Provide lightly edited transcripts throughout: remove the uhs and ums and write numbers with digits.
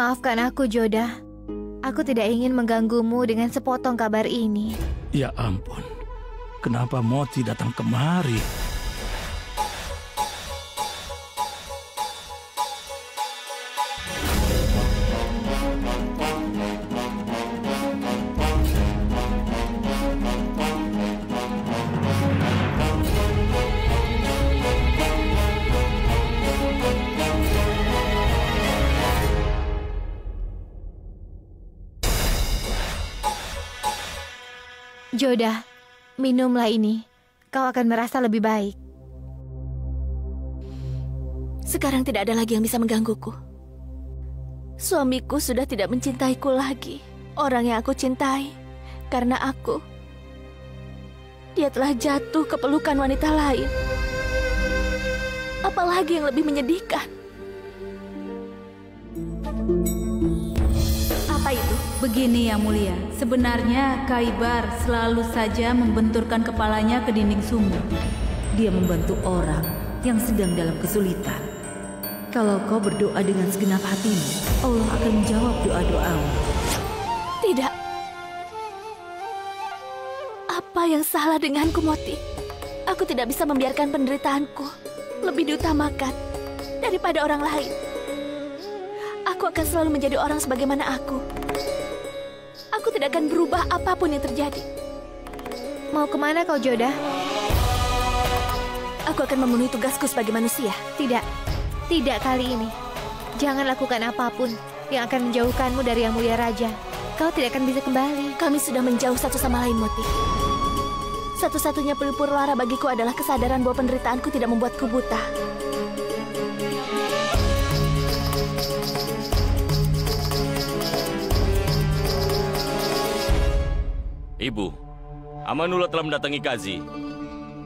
Maafkan aku, Joda. Aku tidak ingin mengganggumu dengan sepotong kabar ini. Ya ampun, kenapa Moti datang kemari? Joda, minumlah ini. Kau akan merasa lebih baik. Sekarang tidak ada lagi yang bisa menggangguku. Suamiku sudah tidak mencintaiku lagi. Orang yang aku cintai. Karena aku, dia telah jatuh ke pelukan wanita lain. Apalagi yang lebih menyedihkan? Apa itu? Begini Yang Mulia, sebenarnya Kaibar selalu saja membenturkan kepalanya ke dinding sumur. Dia membantu orang yang sedang dalam kesulitan. Kalau kau berdoa dengan segenap hatimu, Allah akan menjawab doa-doamu. Tidak. Apa yang salah denganku, Moti? Aku tidak bisa membiarkan penderitaanku lebih diutamakan daripada orang lain. Aku akan selalu menjadi orang sebagaimana aku. Aku tidak akan berubah apapun yang terjadi. Mau kemana kau, Joda? Aku akan memenuhi tugasku sebagai manusia. Tidak, tidak kali ini. Jangan lakukan apapun yang akan menjauhkanmu dari Yang Mulia Raja. Kau tidak akan bisa kembali. Kami sudah menjauh satu sama lain, Moti. Satu-satunya pelipur lara bagiku adalah kesadaran bahwa penderitaanku tidak membuatku buta. Ibu, Amanullah telah mendatangi Qazi.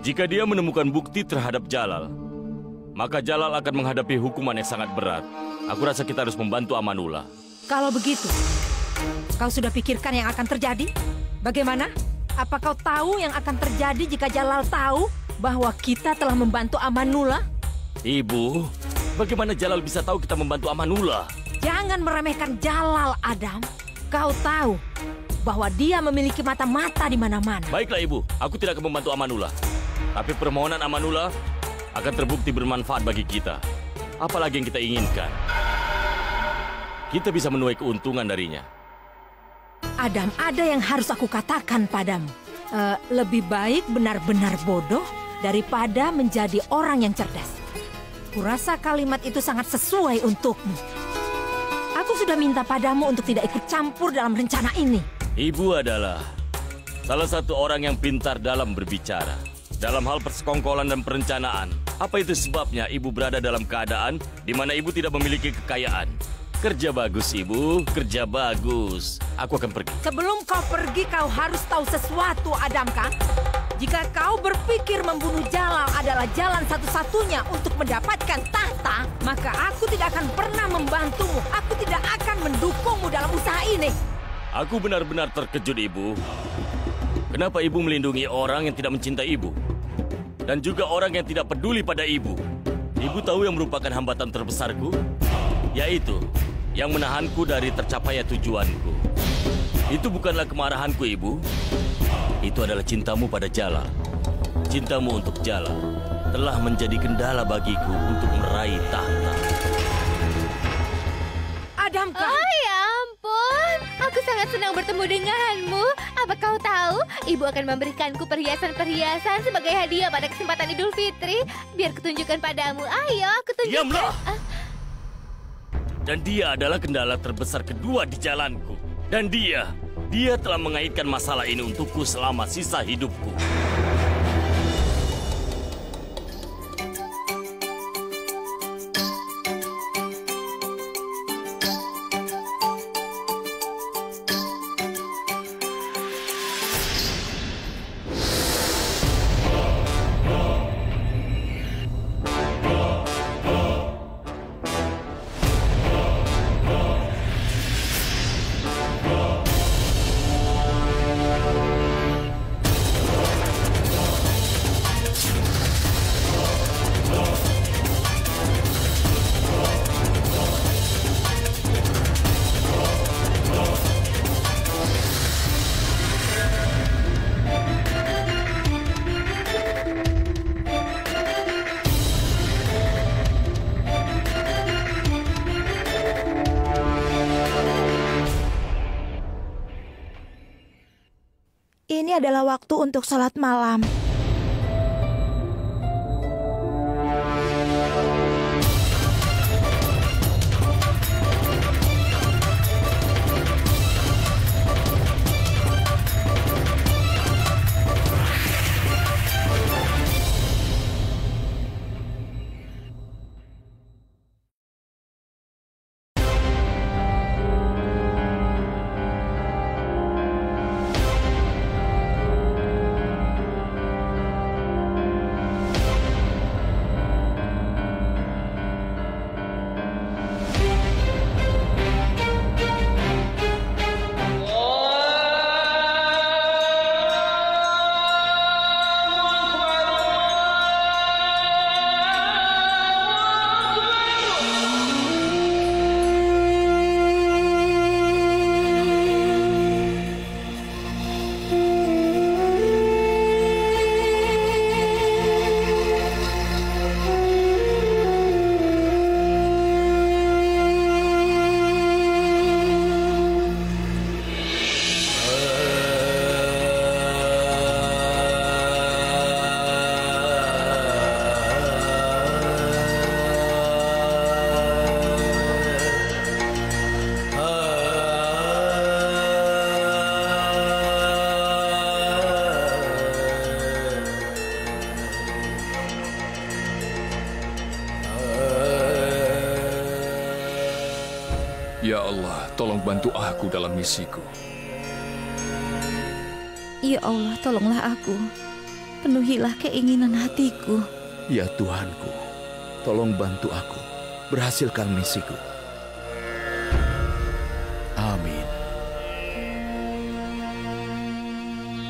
Jika dia menemukan bukti terhadap Jalal, maka Jalal akan menghadapi hukuman yang sangat berat. Aku rasa kita harus membantu Amanullah. Kalau begitu, kau sudah pikirkan yang akan terjadi? Bagaimana? Apa kau tahu yang akan terjadi jika Jalal tahu bahwa kita telah membantu Amanullah? Ibu, bagaimana Jalal bisa tahu kita membantu Amanullah? Jangan meremehkan Jalal, Adam. Kau tahu bahwa dia memiliki mata-mata di mana-mana. Baiklah, Ibu. Aku tidak akan membantu Amanullah. Tapi permohonan Amanullah akan terbukti bermanfaat bagi kita. Apalagi yang kita inginkan. Kita bisa menuai keuntungan darinya. Adam, ada yang harus aku katakan padamu. Lebih baik benar-benar bodoh daripada menjadi orang yang cerdas. Kurasa kalimat itu sangat sesuai untukmu. Aku sudah minta padamu untuk tidak ikut campur dalam rencana ini. Ibu adalah salah satu orang yang pintar dalam berbicara. Dalam hal persekongkolan dan perencanaan. Apa itu sebabnya ibu berada dalam keadaan di mana ibu tidak memiliki kekayaan? Kerja bagus, Ibu. Kerja bagus. Aku akan pergi. Sebelum kau pergi, kau harus tahu sesuatu, Adamka. Jika kau berpikir membunuh Jalal adalah jalan satu-satunya untuk mendapatkan tahta, maka aku tidak akan pernah membantumu. Aku tidak akan mendukungmu dalam usaha ini. Aku benar-benar terkejut, Ibu. Kenapa Ibu melindungi orang yang tidak mencintai Ibu? Dan juga orang yang tidak peduli pada Ibu. Ibu tahu yang merupakan hambatan terbesarku? Yaitu, yang menahanku dari tercapainya tujuanku. Itu bukanlah kemarahanku, Ibu. Itu adalah cintamu pada Jalal. Cintamu untuk Jalal telah menjadi kendala bagiku untuk meraih tahta. Adamka! Oh ya ampun, aku sangat senang bertemu denganmu. Apa kau tahu, ibu akan memberikanku perhiasan-perhiasan sebagai hadiah pada kesempatan Idul Fitri. Biar kutunjukkan padamu. Ayo, aku tunjukkan. Diamlah! Dan dia adalah kendala terbesar kedua di jalanku. Dan dia telah mengaitkan masalah ini untukku selama sisa hidupku. Ini adalah waktu untuk salat malam. Ya Allah, tolong bantu aku dalam misiku. Ya Allah, tolonglah aku. Penuhilah keinginan hatiku. Ya Tuhanku, tolong bantu aku berhasilkan misiku. Amin.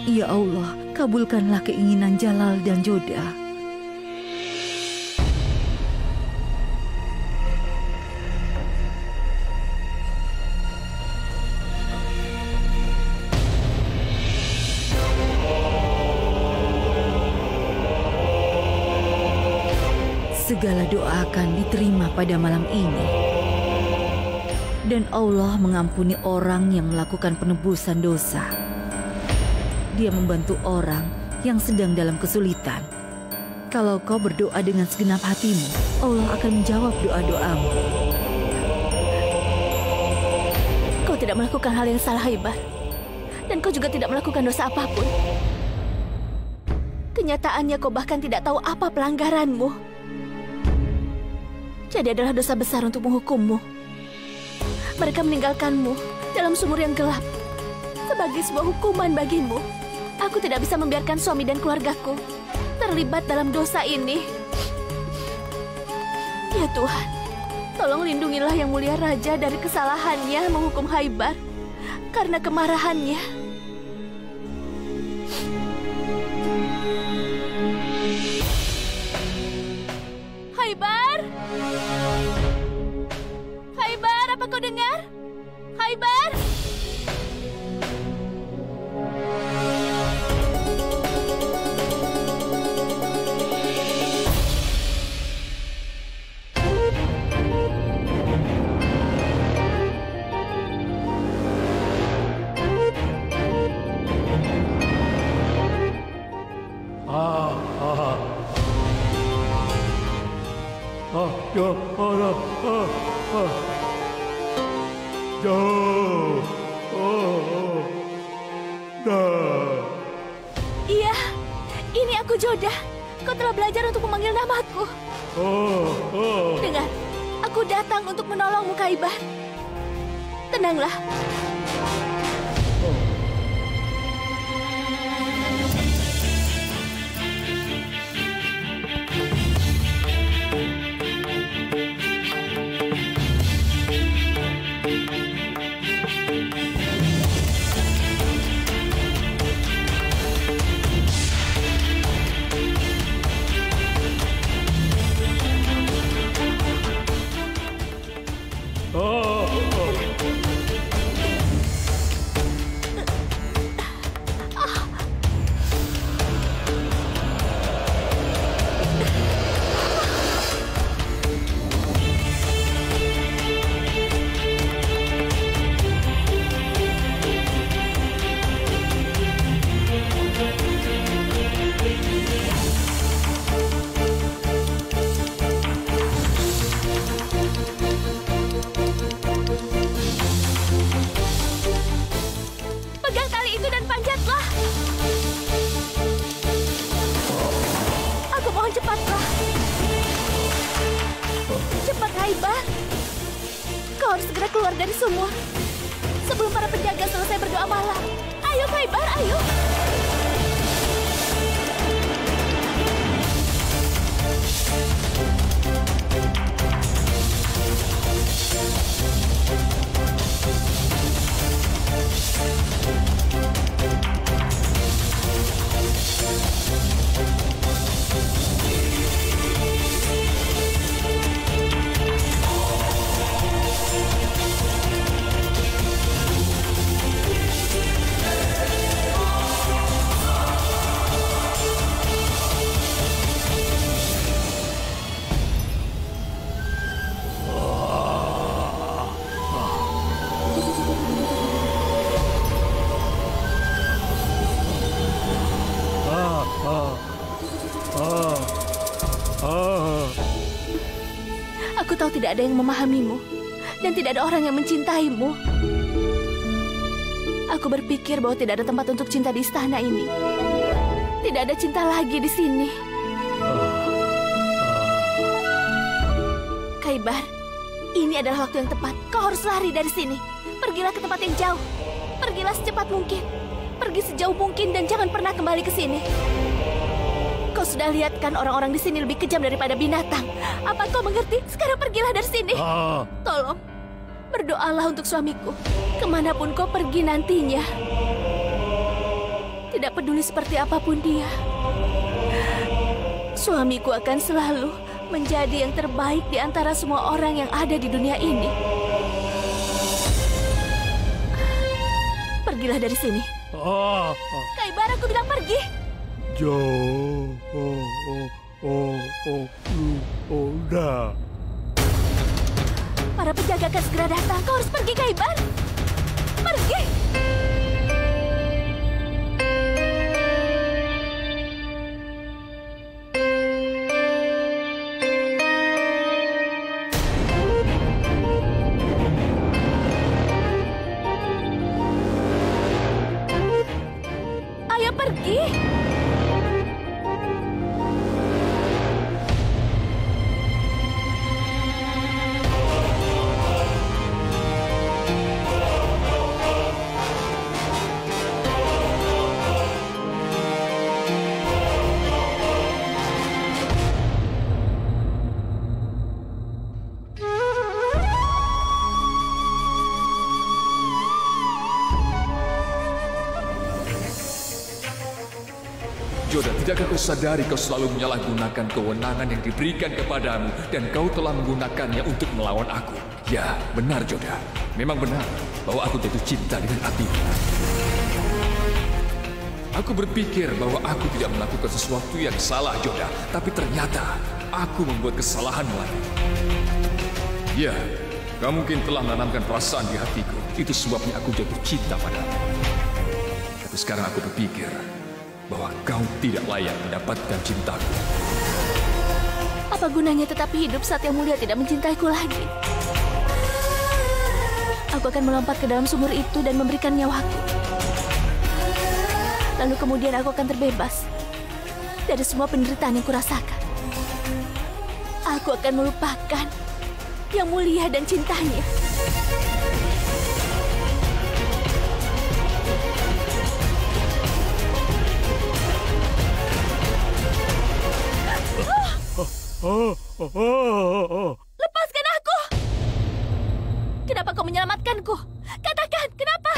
Ya Allah, kabulkanlah keinginan Jalal dan Joda. Segala doa akan diterima pada malam ini. Dan Allah mengampuni orang yang melakukan penebusan dosa. Dia membantu orang yang sedang dalam kesulitan. Kalau kau berdoa dengan segenap hatimu, Allah akan menjawab doa-doamu. Kau tidak melakukan hal yang salah, Haibar. Dan kau juga tidak melakukan dosa apapun. Kenyataannya kau bahkan tidak tahu apa pelanggaranmu. Jadi adalah dosa besar untuk menghukummu. Mereka meninggalkanmu dalam sumur yang gelap sebagai sebuah hukuman bagimu. Aku tidak bisa membiarkan suami dan keluargaku terlibat dalam dosa ini. Ya Tuhan, tolong lindungilah Yang Mulia Raja dari kesalahannya menghukum Haibar karena kemarahannya. Haibar! Haibar, apa kau dengar? Haibar! Iya, ini aku Joda. Kau telah belajar untuk memanggil namaku. Dengar, aku datang untuk menolongmu, Haibar. Tenanglah. harus segera keluar dari sumur sebelum para penjaga selesai berdoa malam. Ayo Kaibar, ayo. Aku tahu tidak ada yang memahamimu dan tidak ada orang yang mencintaimu. Aku berpikir bahwa tidak ada tempat untuk cinta di istana ini. Tidak ada cinta lagi di sini. Kaibar, ini adalah waktu yang tepat. Kau harus lari dari sini. Pergilah ke tempat yang jauh. Pergilah secepat mungkin. Pergi sejauh mungkin dan jangan pernah kembali ke sini. Kau sudah lihat kan orang-orang di sini lebih kejam daripada binatang. Apa kau mengerti? Sekarang pergilah dari sini. Tolong, berdoalah untuk suamiku. Kemanapun kau pergi nantinya. Tidak peduli seperti apapun dia. Suamiku akan selalu menjadi yang terbaik di antara semua orang yang ada di dunia ini. Pergilah dari sini. Kaibar, aku bilang pergi. Para penjaga akan segera datang. Kau harus pergi, Kaibar. Pergi. Ayo pergi. Joda, tidakkah kau sadari kau selalu menyalahgunakan kewenangan yang diberikan kepadamu dan kau telah menggunakannya untuk melawan aku? Ya, benar Joda. Memang benar bahwa aku jatuh cinta dengan Athena. Aku berpikir bahwa aku tidak melakukan sesuatu yang salah, Joda. Tapi ternyata aku membuat kesalahan lagi. Ya, kau mungkin telah menanamkan perasaan di hatiku. Itu sebabnya aku jatuh cinta padamu. Tapi sekarang aku berpikir bahwa kau tidak layak mendapatkan cintaku. Apa gunanya tetap hidup saat Yang Mulia tidak mencintaiku lagi? Aku akan melompat ke dalam sumur itu dan memberikan nyawaku. Lalu kemudian aku akan terbebas dari semua penderitaan yang kurasakan. Aku akan melupakan Yang Mulia dan cintanya. Lepaskan aku! Kenapa kau menyelamatkanku? Katakan, kenapa?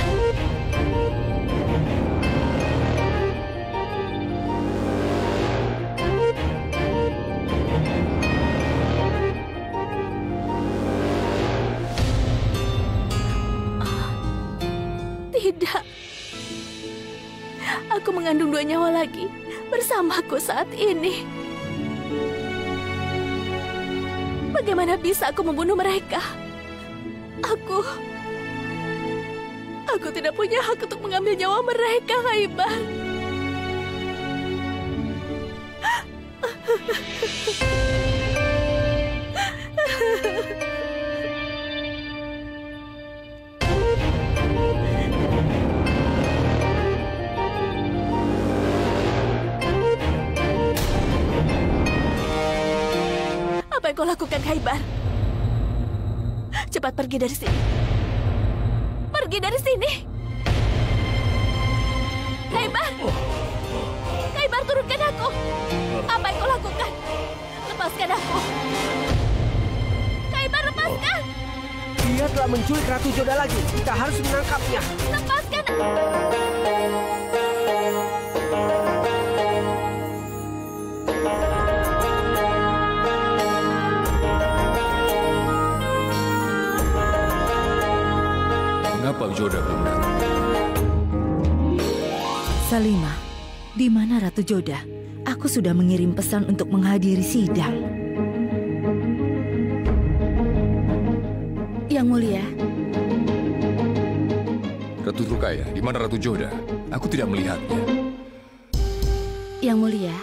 Tidak. Aku mengandung 2 nyawa lagi bersamaku saat ini. Bagaimana bisa aku membunuh mereka? Aku tidak punya hak untuk mengambil nyawa mereka, Kaibar. Apa yang kau lakukan, Kaibar? Cepat pergi dari sini. Pergi dari sini. Kaibar! Kaibar, turunkan aku. Apa yang kau lakukan? Lepaskan aku. Kaibar, lepaskan. Dia telah menculik Ratu Joda lagi. Kita harus menangkapnya. Lepaskan. Mengapa Joda belum datang? Salimah, di mana Ratu Joda? Aku sudah mengirim pesan untuk menghadiri sidang. Yang Mulia. Ratu Rukaya, di mana Ratu Joda? Aku tidak melihatnya. Yang Mulia,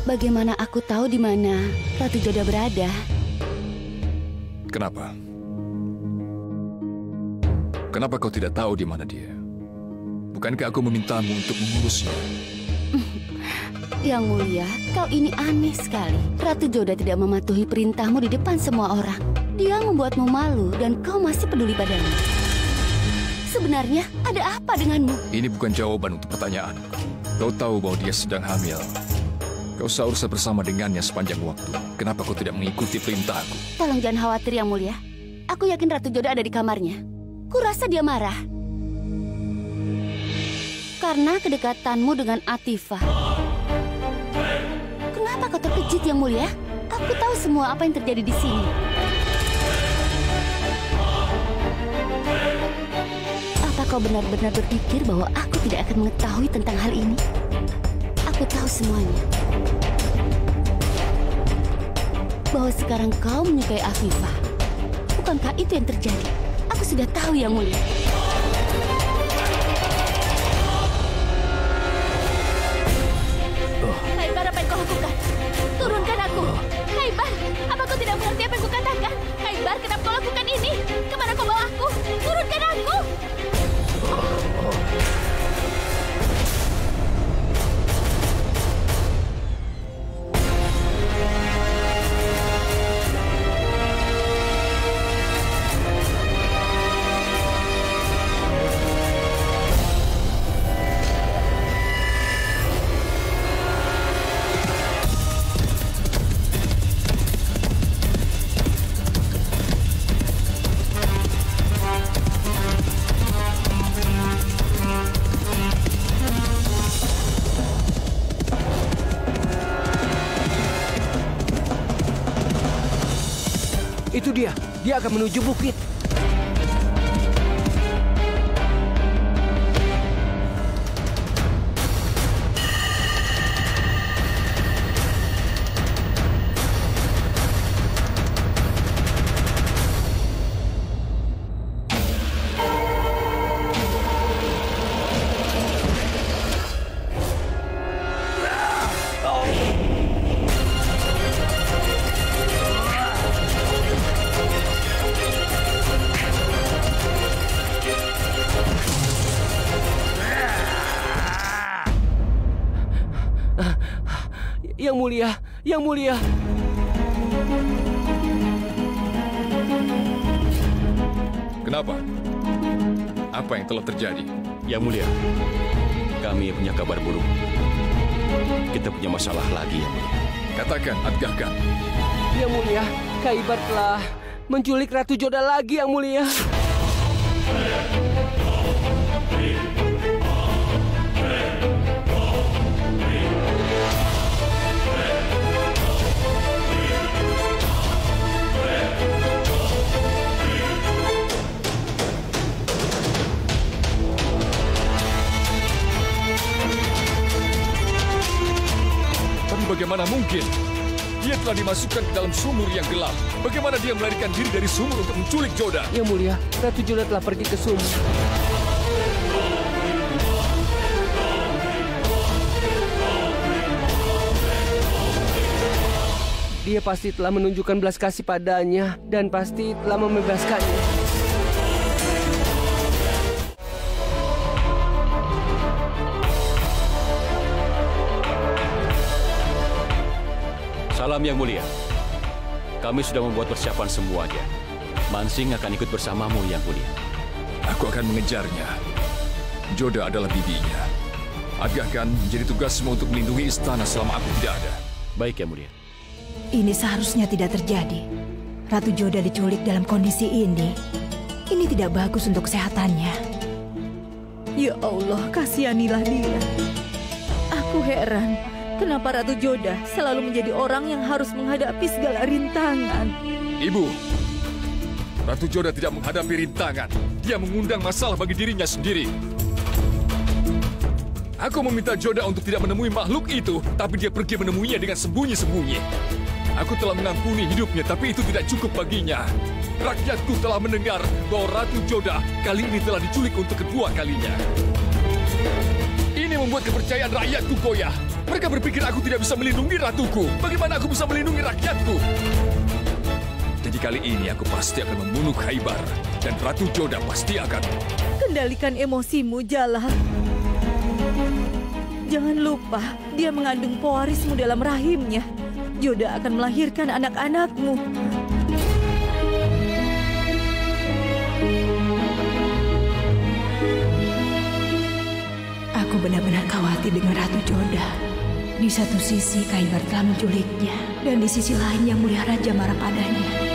bagaimana aku tahu di mana Ratu Joda berada? Kenapa? Kenapa kau tidak tahu di mana dia? Bukankah aku memintamu untuk mengurusnya? Yang Mulia, kau ini aneh sekali. Ratu Joda tidak mematuhi perintahmu di depan semua orang. Dia membuatmu malu dan kau masih peduli padanya. Sebenarnya ada apa denganmu? Ini bukan jawaban untuk pertanyaanku. Kau tahu bahwa dia sedang hamil. Kau seharusnya bersama dengannya sepanjang waktu. Kenapa kau tidak mengikuti perintahku? Tolong jangan khawatir, Yang Mulia. Aku yakin Ratu Joda ada di kamarnya. Kurasa dia marah karena kedekatanmu dengan Atifah. Kenapa kau terkejut, Yang Mulia? Aku tahu semua apa yang terjadi di sini. Apa kau benar-benar berpikir bahwa aku tidak akan mengetahui tentang hal ini? Aku tahu semuanya. Bahwa sekarang kau menyukai Afifah. Bukankah itu yang terjadi? Aku sudah tahu, Yang Mulia. Kaibar, apa yang kau lakukan? Turunkan aku. Kaibar, apa kau tidak mengerti apa yang kau katakan? Kaibar, kenapa kau lakukan ini? Kemana kau bawa aku? Turunkan aku. Itu dia. Dia akan menuju bukit. Yang Mulia, Yang Mulia. Kenapa? Apa yang telah terjadi? Yang Mulia, kami punya kabar buruk. Kita punya masalah lagi, Yang Mulia. Katakan, Adgahkan. Yang Mulia, Kaibar telah menculik Ratu Joda lagi, Yang Mulia. Bagaimana mungkin? Dia telah dimasukkan ke dalam sumur yang gelap. Bagaimana dia melarikan diri dari sumur untuk menculik Joda? Yang Mulia, Ratu Joda telah pergi ke sumur. Dia pasti telah menunjukkan belas kasih padanya dan pasti telah membebaskannya. Salam Yang Mulia. Kami sudah membuat persiapan semuanya. Mansing akan ikut bersamamu, Yang Mulia. Aku akan mengejarnya. Joda adalah bibinya. Adi akan menjadi tugasmu untuk melindungi istana selama aku tidak ada. Baik, Yang Mulia. Ini seharusnya tidak terjadi. Ratu Joda diculik dalam kondisi ini. Ini tidak bagus untuk kesehatannya. Ya Allah, kasihanilah dia. Aku heran, kenapa Ratu Joda selalu menjadi orang yang harus menghadapi segala rintangan. Ibu, Ratu Joda tidak menghadapi rintangan. Dia mengundang masalah bagi dirinya sendiri. Aku meminta Joda untuk tidak menemui makhluk itu, tapi dia pergi menemuinya dengan sembunyi-sembunyi. Aku telah mengampuni hidupnya, tapi itu tidak cukup baginya. Rakyatku telah mendengar bahwa Ratu Joda kali ini telah diculik untuk kedua kalinya. Ini membuat kepercayaan rakyatku goyah. Mereka berpikir aku tidak bisa melindungi ratuku. Bagaimana aku bisa melindungi rakyatku? Jadi kali ini aku pasti akan membunuh Khaybar. Dan Ratu Joda pasti akan... Kendalikan emosimu, Jalal. Jangan lupa, dia mengandung pewarismu dalam rahimnya. Joda akan melahirkan anak-anakmu. Aku benar-benar khawatir dengan Ratu Joda. Di satu sisi Khaybar telah menculiknya, dan di sisi lain Yang Mulia Raja marah padanya.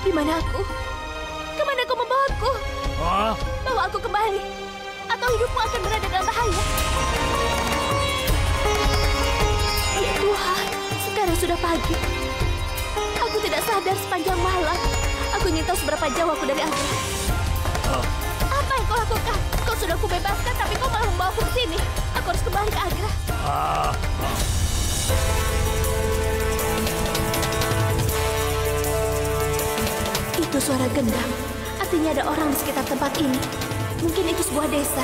Di mana aku? Kemana kau membawaku? Bawa aku kembali, atau hidupmu akan berada dalam bahaya. Ya Tuhan, sekarang sudah pagi. Aku tidak sadar sepanjang malam. Aku ingin tahu seberapa jauh aku dari Agra. Apa yang kau lakukan? Kau sudah kubebaskan, tapi kau malah membawaku ke sini. Aku harus kembali ke Agra. Itu suara gendang. Artinya ada orang di sekitar tempat ini. Mungkin itu sebuah desa.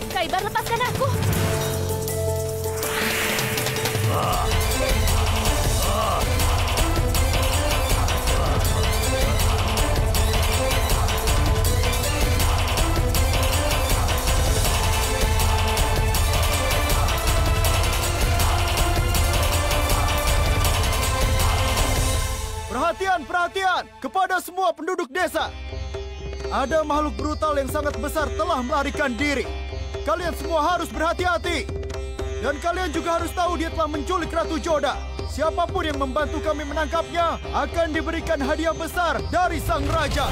Khaybar, lepaskan aku. Perhatian kepada semua penduduk desa. Ada makhluk brutal yang sangat besar telah melarikan diri. Kalian semua harus berhati-hati. Dan kalian juga harus tahu dia telah menculik Ratu Joda. Siapapun yang membantu kami menangkapnya akan diberikan hadiah besar dari Sang Raja.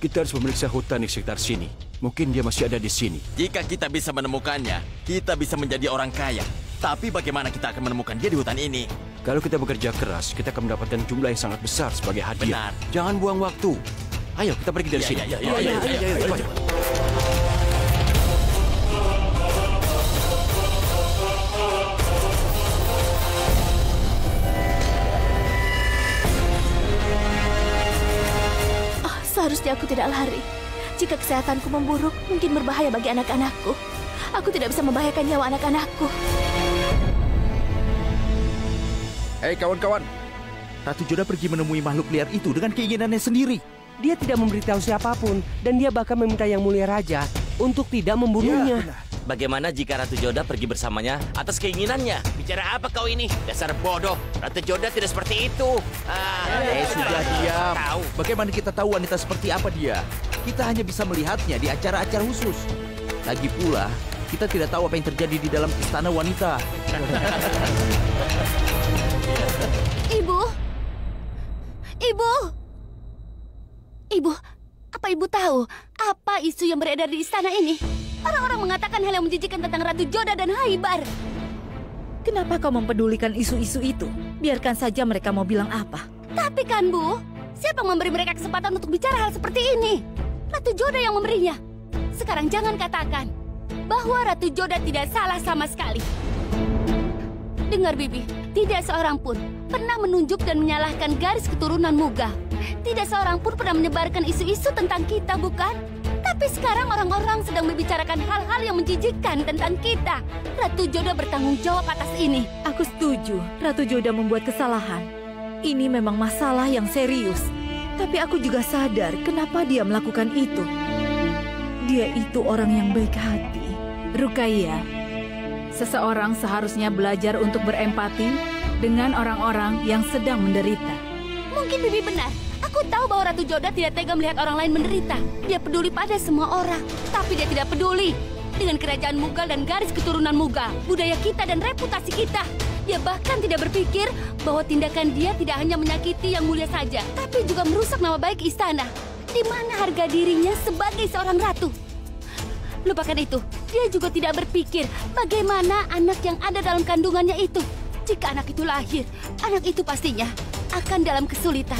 Kita harus memeriksa hutan di sekitar sini. Mungkin dia masih ada di sini. Jika kita bisa menemukannya, kita bisa menjadi orang kaya. Tapi bagaimana kita akan menemukan dia di hutan ini? Kalau kita bekerja keras, kita akan mendapatkan jumlah yang sangat besar sebagai hadiah. Benar. Jangan buang waktu. Ayo, kita pergi dari sini. Ayo. Seharusnya aku tidak lari. Jika kesehatanku memburuk, mungkin berbahaya bagi anak-anakku. Aku tidak bisa membahayakan nyawa anak-anakku. Hei kawan-kawan, Ratu Joda pergi menemui makhluk liar itu dengan keinginannya sendiri. Dia tidak memberitahu siapapun, dan dia bahkan meminta Yang Mulia Raja untuk tidak membunuhnya. Ya, benar. Bagaimana jika Ratu Joda pergi bersamanya atas keinginannya? Bicara apa kau ini? Dasar bodoh. Ratu Joda tidak seperti itu. Sudah diam. Tahu. Bagaimana kita tahu wanita seperti apa dia? Kita hanya bisa melihatnya di acara-acara khusus. Lagi pula, kita tidak tahu apa yang terjadi di dalam istana wanita. Ibu! Ibu! Ibu, apa ibu tahu apa isu yang beredar di istana ini? Orang-orang mengatakan hal yang menjijikan tentang Ratu Joda dan Haibar. Kenapa kau mempedulikan isu-isu itu? Biarkan saja mereka mau bilang apa. Tapi kan, Bu, siapa yang memberi mereka kesempatan untuk bicara hal seperti ini? Ratu Joda yang memberinya. Sekarang jangan katakan bahwa Ratu Joda tidak salah sama sekali. Dengar, Bibi, tidak seorang pun pernah menunjuk dan menyalahkan garis keturunan Mughal. Tidak seorang pun pernah menyebarkan isu-isu tentang kita, bukan? Tapi sekarang orang-orang sedang membicarakan hal-hal yang menjijikkan tentang kita. Ratu Joda bertanggung jawab atas ini. Aku setuju, Ratu Joda membuat kesalahan. Ini memang masalah yang serius. Tapi aku juga sadar kenapa dia melakukan itu. Dia itu orang yang baik hati. Rukaya, seseorang seharusnya belajar untuk berempati dengan orang-orang yang sedang menderita. Mungkin Bibi benar. Aku tahu bahwa Ratu Joda tidak tega melihat orang lain menderita. Dia peduli pada semua orang. Tapi dia tidak peduli dengan kerajaan Mughal dan garis keturunan Mughal, budaya kita dan reputasi kita. Dia bahkan tidak berpikir bahwa tindakan dia tidak hanya menyakiti yang mulia saja, tapi juga merusak nama baik istana. Di mana harga dirinya sebagai seorang ratu? Lupakan itu. Dia juga tidak berpikir bagaimana anak yang ada dalam kandungannya itu. Jika anak itu lahir, anak itu pastinya akan dalam kesulitan.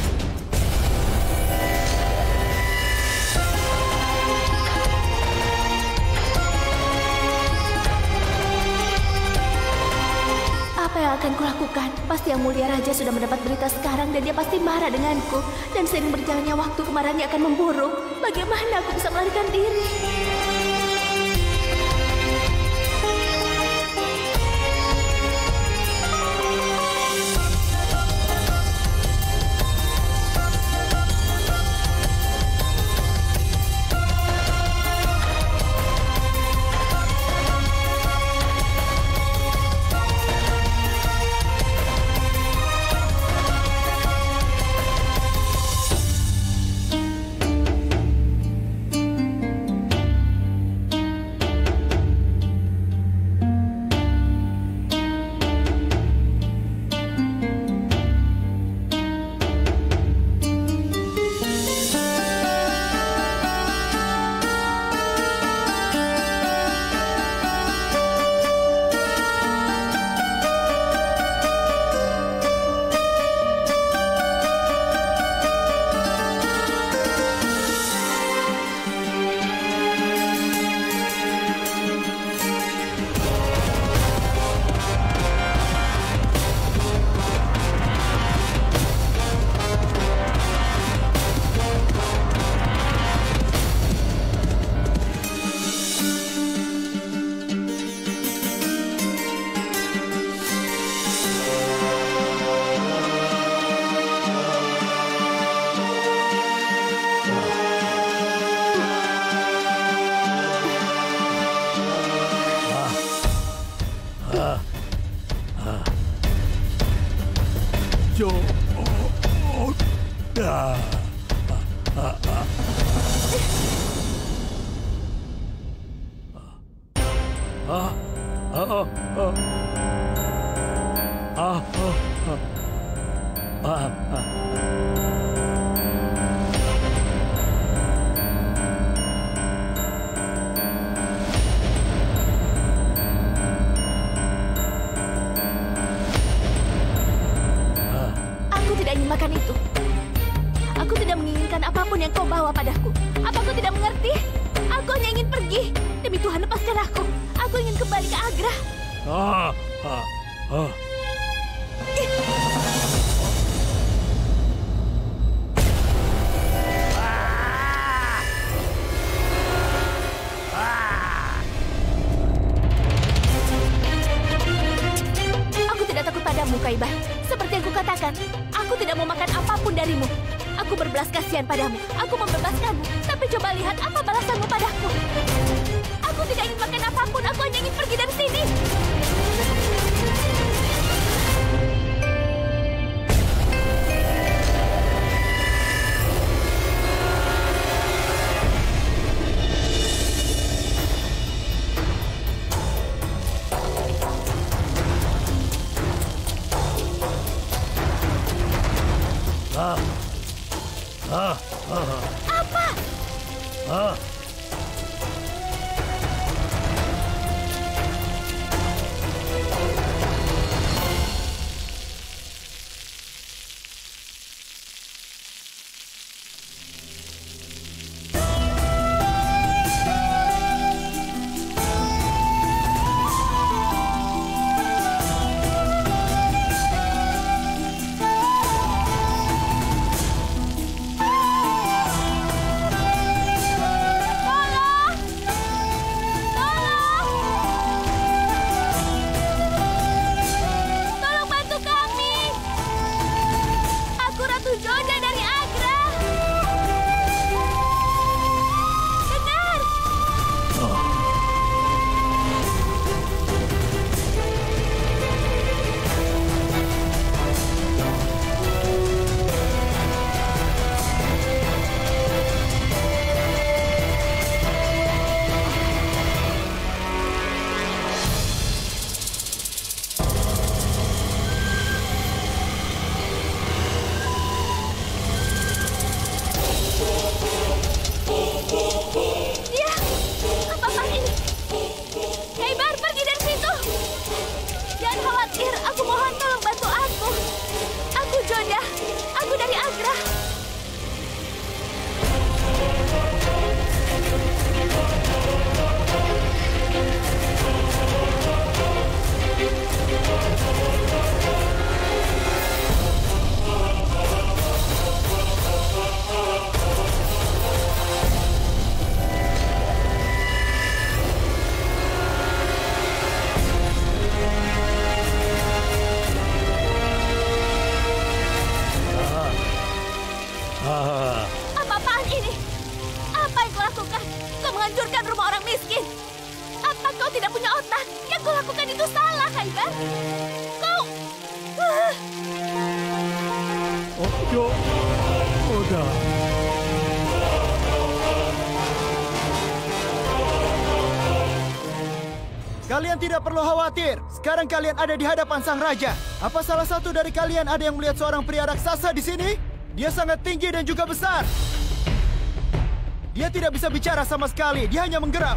Apa yang akan kulakukan? Pasti Yang Mulia Raja sudah mendapat berita sekarang dan dia pasti marah denganku. Dan seiring berjalannya waktu, kemarahannya akan memburuk. Bagaimana aku bisa melarikan diri? Kaibar, seperti yang kukatakan, aku tidak mau makan apapun darimu. Aku berbelas kasihan padamu. Aku membebaskanmu. Tapi coba lihat apa balasanmu padaku. Aku tidak ingin makan apapun. Aku pergi dari sini. Apa? Apa-apaan ini? Apa yang kau lakukan? Kau menghancurkan rumah orang miskin. Apa kau tidak punya otak? Yang kau lakukan itu salah, Kaibar. Kau... Ojo, udah. Kalian tidak perlu khawatir. Sekarang kalian ada di hadapan sang raja. Apa salah satu dari kalian ada yang melihat seorang pria raksasa di sini? Dia sangat tinggi dan juga besar. Dia tidak bisa bicara sama sekali. Dia hanya menggeram.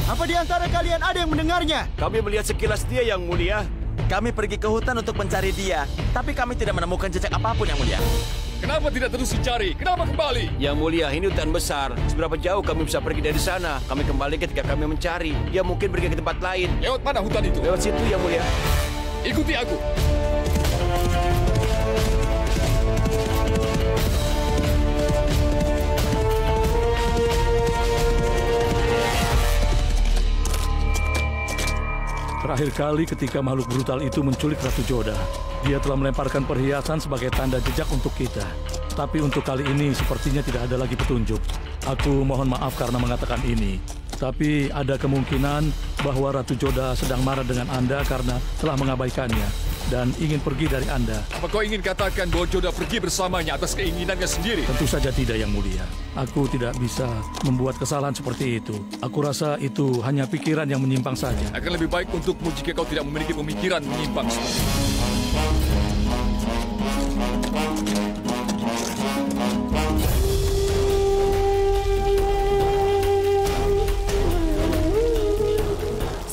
Apa di antara kalian ada yang mendengarnya? Kami melihat sekilas dia, Yang Mulia. Kami pergi ke hutan untuk mencari dia, tapi kami tidak menemukan jejak apapun, Yang Mulia. Kenapa tidak terus dicari? Kenapa kembali? Yang Mulia, ini hutan besar. Seberapa jauh kami bisa pergi dari sana? Kami kembali ketika kami mencari. Dia mungkin pergi ke tempat lain. Lewat mana hutan itu? Lewat situ, Yang Mulia. Ikuti aku. Terakhir kali ketika makhluk brutal itu menculik Ratu Joda, dia telah melemparkan perhiasan sebagai tanda jejak untuk kita. Tapi untuk kali ini sepertinya tidak ada lagi petunjuk. Aku mohon maaf karena mengatakan ini. Tapi ada kemungkinan bahwa Ratu Joda sedang marah dengan Anda karena telah mengabaikannya dan ingin pergi dari Anda. Apa kau ingin katakan bahwa Joda pergi bersamanya atas keinginannya sendiri? Tentu saja tidak, Yang Mulia. Aku tidak bisa membuat kesalahan seperti itu. Aku rasa itu hanya pikiran yang menyimpang saja. Akan lebih baik untukmu jika kau tidak memiliki pemikiran menyimpang seperti itu.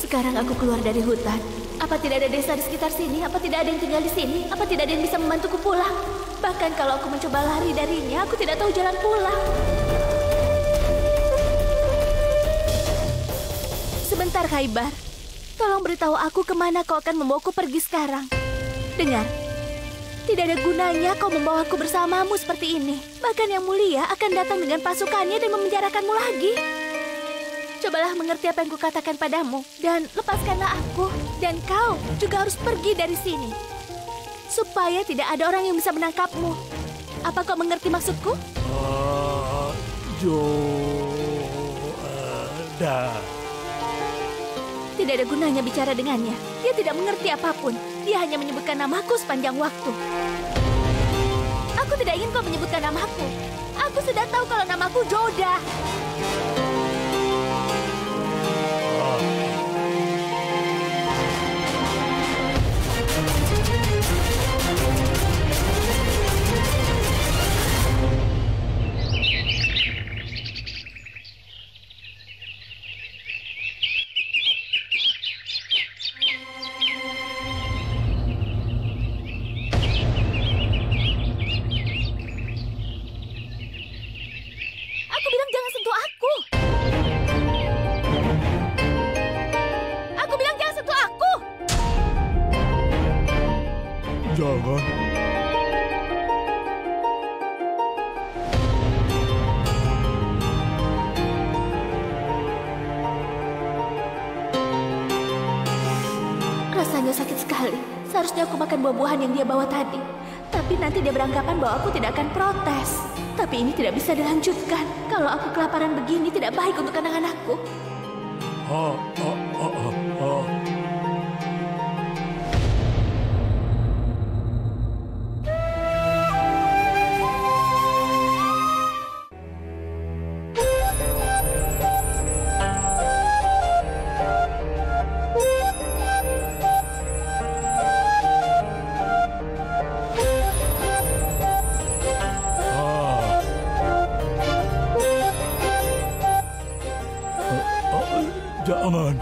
Sekarang aku keluar dari hutan. Apa tidak ada desa di sekitar sini? Apa tidak ada yang tinggal di sini? Apa tidak ada yang bisa membantuku pulang? Bahkan kalau aku mencoba lari darinya, aku tidak tahu jalan pulang. Sebentar, Kaibar. Tolong beritahu aku kemana kau akan membawaku pergi sekarang. Dengar, tidak ada gunanya kau membawaku bersamamu seperti ini. Bahkan Yang Mulia akan datang dengan pasukannya dan memenjarakanmu lagi. Cobalah mengerti apa yang kukatakan padamu dan lepaskanlah aku. Dan kau juga harus pergi dari sini supaya tidak ada orang yang bisa menangkapmu. Apa kau mengerti maksudku? Joda. Tidak ada gunanya bicara dengannya. Dia tidak mengerti apapun. Dia hanya menyebutkan namaku sepanjang waktu. Aku tidak ingin kau menyebutkan namaku. Aku sudah tahu kalau namaku Joda. Aku bilang jangan sentuh aku. Aku bilang jangan sentuh aku. Jangan. Rasanya sakit sekali. Seharusnya aku makan buah-buahan yang dia bawa tadi. Tapi nanti dia beranggapan bahwa aku tidak akan protes. Tapi ini tidak bisa dilanjutkan. Kalau aku kelaparan begini tidak baik untuk anak-anakku. Jangan.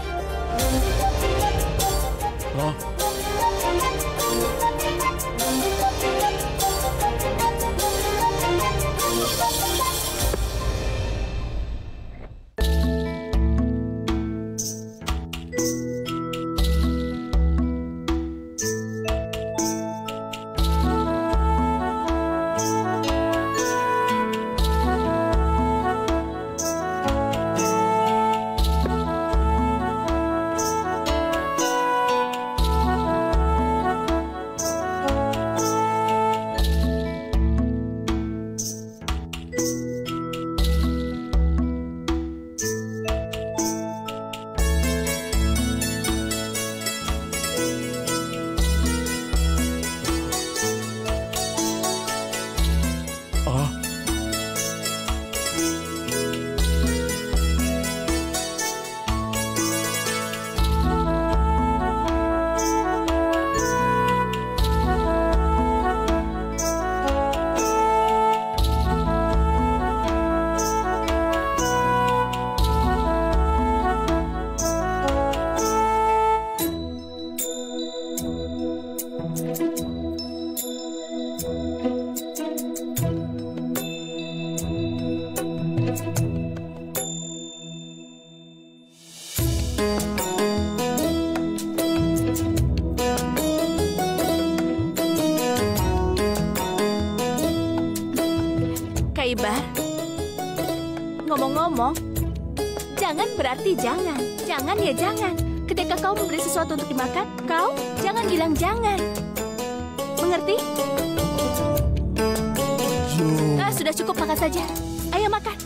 Kaibar, ngomong-ngomong, jangan berarti jangan. Jangan ya jangan. Ketika kau membeli sesuatu untuk dimakan, kau jangan bilang jangan. Mengerti? Sudah cukup, makan saja. Ayo makan.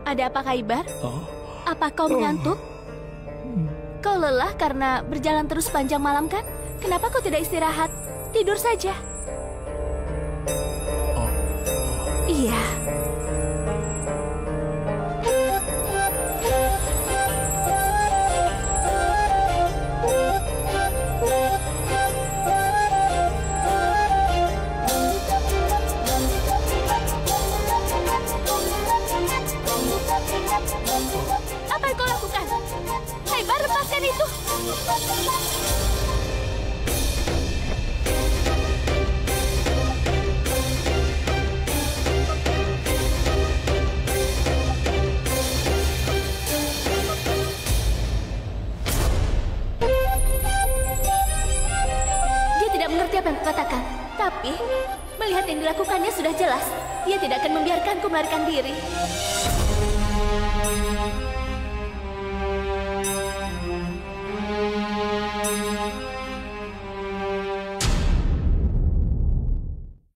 Ada apa, Kaibar? Apa kau mengantuk? Kau lelah karena berjalan terus sepanjang malam kan? Kenapa kau tidak istirahat? Tidur saja. Iya. Dia tidak mengerti apa yang kukatakan. Tapi, melihat yang dilakukannya sudah jelas. Dia tidak akan membiarkanku melarikan diri.